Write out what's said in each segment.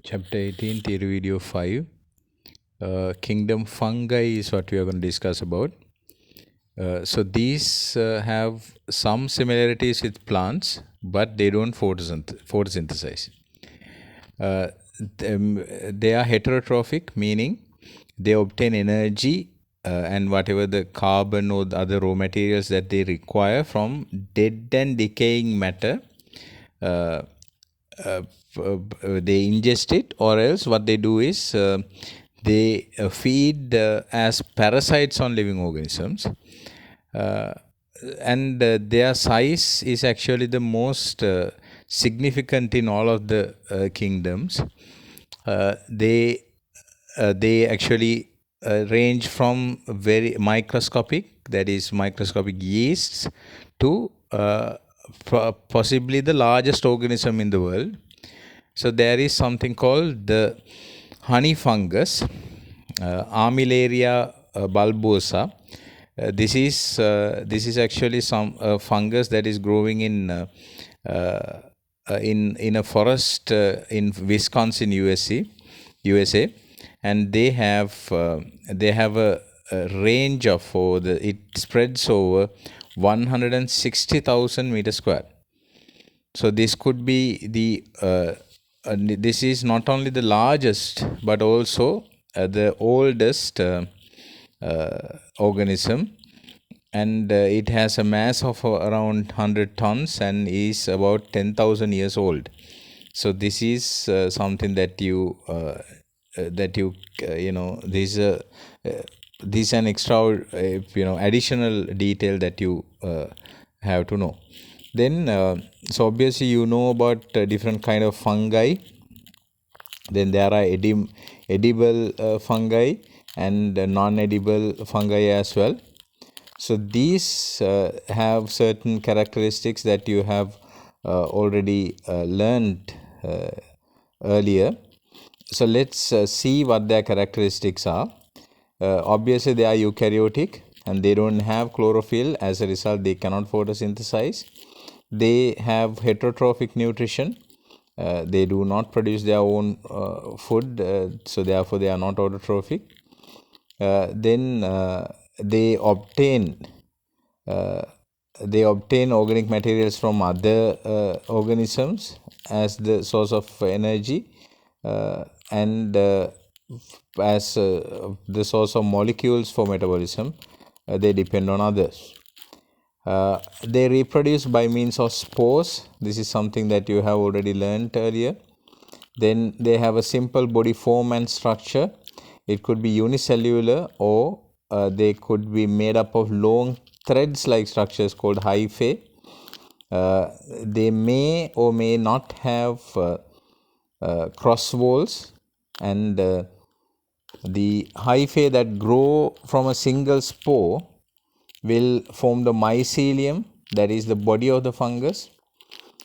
Chapter 18, Theory Video 5. Kingdom fungi is what we are going to discuss about. So these have some similarities with plants, but they don't photosynthesize. Uh, they are heterotrophic, meaning they obtain energy and whatever the carbon or the other raw materials that they require from dead and decaying matter. Uh, they ingest it, or else what they do is they feed as parasites on living organisms. uh, and their size is actually the most significant in all of the kingdoms. They actually range from very microscopic, that is microscopic yeasts, to possibly the largest organism in the world. So there is something called the honey fungus, Armillaria bulbosa. This is actually some fungus that is growing uh, in a forest in Wisconsin, USA, and they have a range of it spreads over 160,000 meters square. So this could be this is not only the largest but also the oldest organism, and it has a mass of around 100 tons and is about 10,000 years old. So this is something that this is an extra additional detail that you have to know. Then so obviously you know about different kind of fungi. Then there are edible fungi and non-edible fungi as well. So these have certain characteristics that you have already learned earlier. So let's see what their characteristics are. Obviously, they are eukaryotic and they don't have chlorophyll. As a result, they cannot photosynthesize. They have heterotrophic nutrition. They do not produce their own food, so therefore they are not autotrophic. Then they obtain uh, organic materials from other organisms as the source of energy, and as the source of molecules for metabolism. They depend on others. They reproduce by means of spores. This is something that you have already learned earlier. Then they have a simple body form and structure. It could be unicellular, or they could be made up of long threads like structures called hyphae. They may or may not have cross walls, and the hyphae that grow from a single spore will form the mycelium, that is the body of the fungus.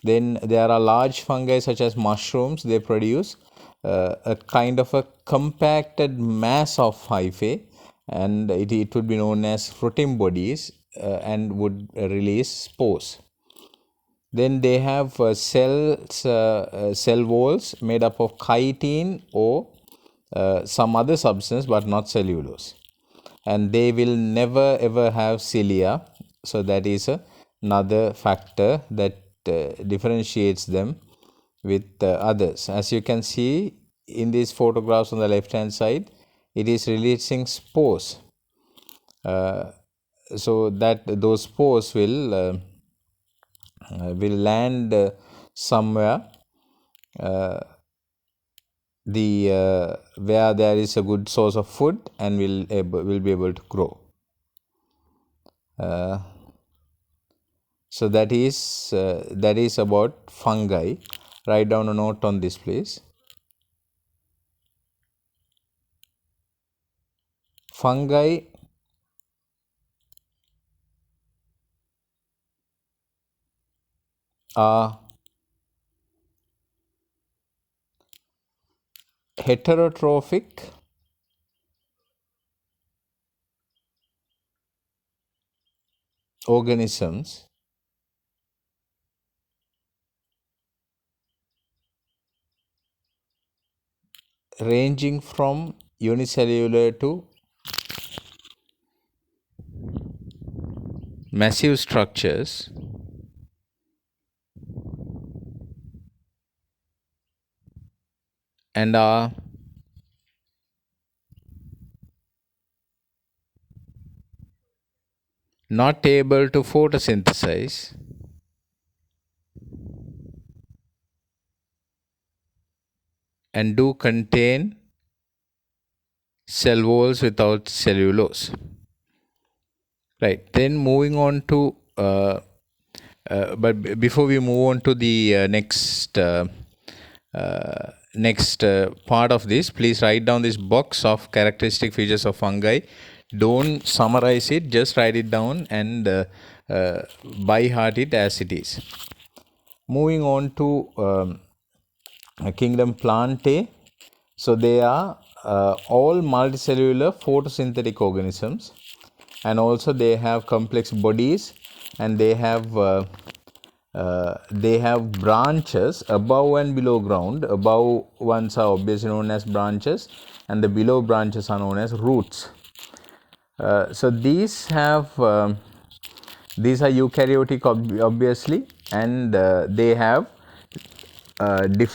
Then there are large fungi such as mushrooms. They produce a kind of a compacted mass of hyphae, and it would be known as fruiting bodies, and would release spores. Then they have cell walls made up of chitin or some other substance, but not cellulose. And they will never ever have cilia. So that is another factor that differentiates them with others. As you can see in these photographs on the left hand side, it is releasing spores. So that those spores will land somewhere where there is a good source of food, and will be able to grow. So that is about fungi. Write down a note on this, please. Fungi are heterotrophic organisms ranging from unicellular to massive structures and are not able to photosynthesize and do contain cell walls without cellulose. Right. Then moving on to, before we move on to the next part of this, please write down this box of characteristic features of fungi. Don't summarize it, just write it down and by heart it as it is. Moving on to kingdom Plantae. So they are all multicellular photosynthetic organisms, and also they have complex bodies, and they have branches above and below ground. Above ones are obviously known as branches, and the below branches are known as roots. So these are eukaryotic, obviously, and they have they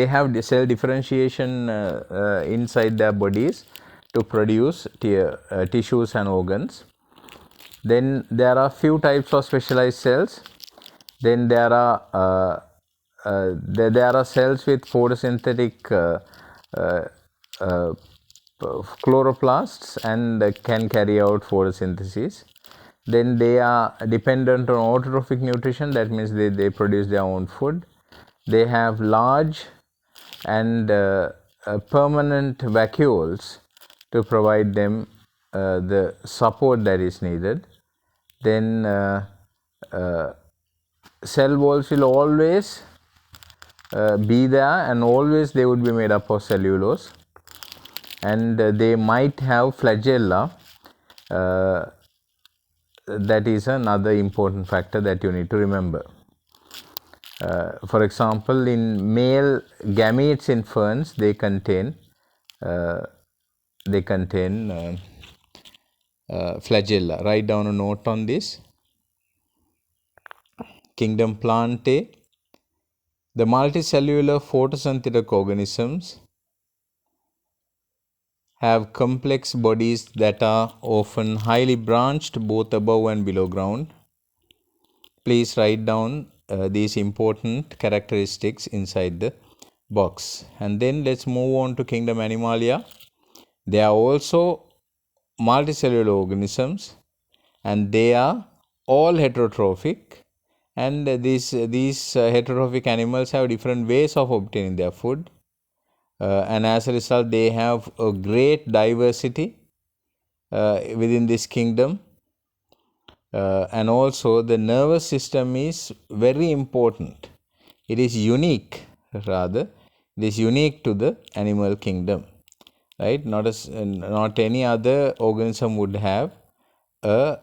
have the cell differentiation inside their bodies to produce tissues and organs. Then there are few types of specialized cells. Then there are cells with photosynthetic chloroplasts and can carry out photosynthesis. Then they are dependent on autotrophic nutrition, that means they produce their own food. They have large and permanent vacuoles to provide them the support that is needed. Then cell walls will always be there, and always they would be made up of cellulose, and they might have flagella. That is another important factor that you need to remember. For example, in male gametes in ferns, they contain flagella. Write down a note on this. Kingdom Plantae. The multicellular photosynthetic organisms have complex bodies that are often highly branched both above and below ground. Please write down these important characteristics inside the box. And then let's move on to kingdom Animalia. They are also multicellular organisms, and they are all heterotrophic, and these heterotrophic animals have different ways of obtaining their food, and as a result they have a great diversity within this kingdom. And also the nervous system is very important. It is unique, rather it is unique to the animal kingdom, right? Not any other organism would have a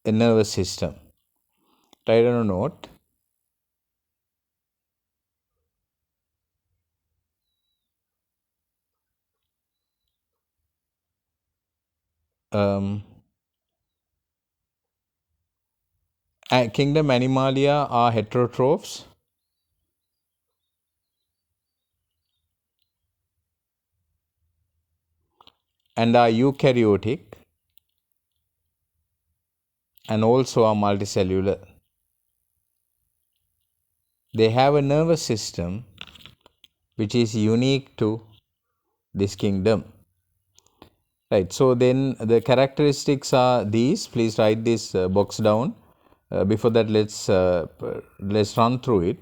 nervous system. Write on a note. Kingdom Animalia are heterotrophs, and are eukaryotic, and also are multicellular. They have a nervous system which is unique to this kingdom. Right, so then the characteristics are these. Please write this box down. Before that, let's run through it.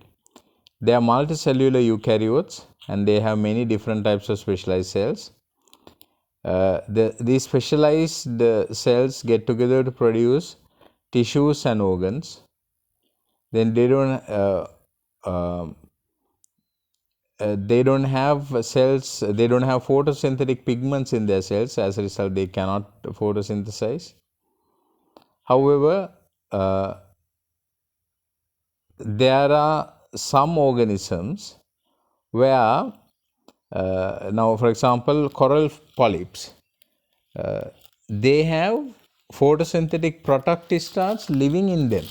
They are multicellular eukaryotes, and they have many different types of specialized cells. These specialized cells get together to produce tissues and organs. Then they don't have cells, they don't have photosynthetic pigments in their cells. As a result, they cannot photosynthesize. However, there are some organisms where now, for example, coral polyps, they have photosynthetic protoctists living in them.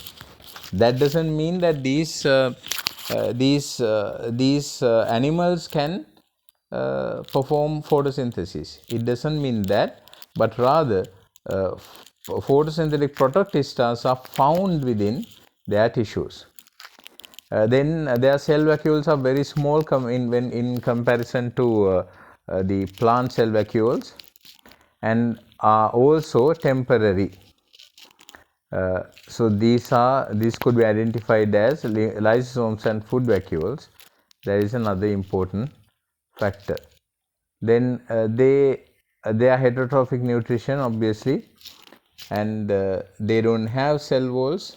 That doesn't mean that these animals can perform photosynthesis. It doesn't mean that, but rather photosynthetic protoctists are found within their tissues. Then their cell vacuoles are very small in comparison to the plant cell vacuoles, and are also temporary. So these could be identified as lysosomes and food vacuoles. That is another important factor. Then they are heterotrophic nutrition, obviously, and they don't have cell walls.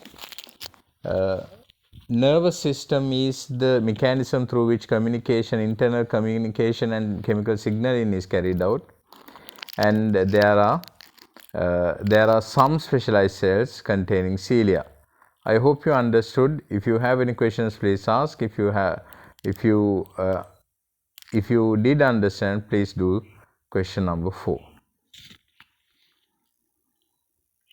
Nervous system is the mechanism through which internal communication and chemical signaling is carried out, and there are some specialized cells containing cilia. I hope you understood. If you have any questions, please ask. If you did understand, please do question number 4.